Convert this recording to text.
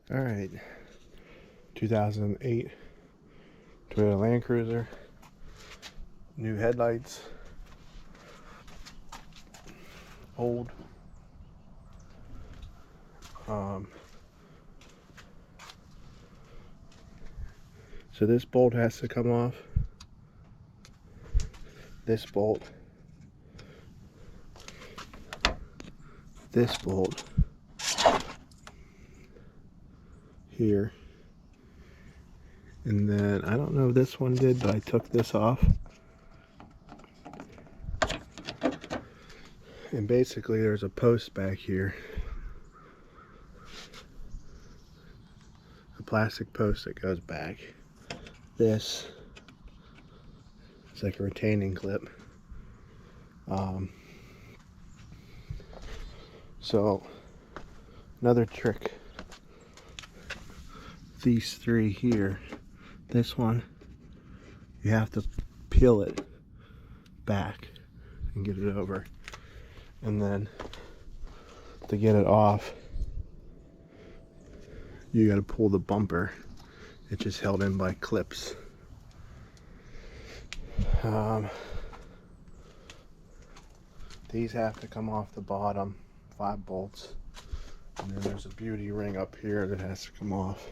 All right, 2008 Toyota Landcruiser, new headlights, old. So this bolt has to come off. This bolt. This bolt. Here. And then, I don't know if this one did, but I took this off. And basically there's a post back here. A plastic post that goes back. This is like a retaining clip. So another trick, these three here, this one, you have to peel it back and get it over. And then to get it off, you got to pull the bumper. It's just held in by clips. These have to come off the bottom, 5 bolts. And then there's a beauty ring up here that has to come off.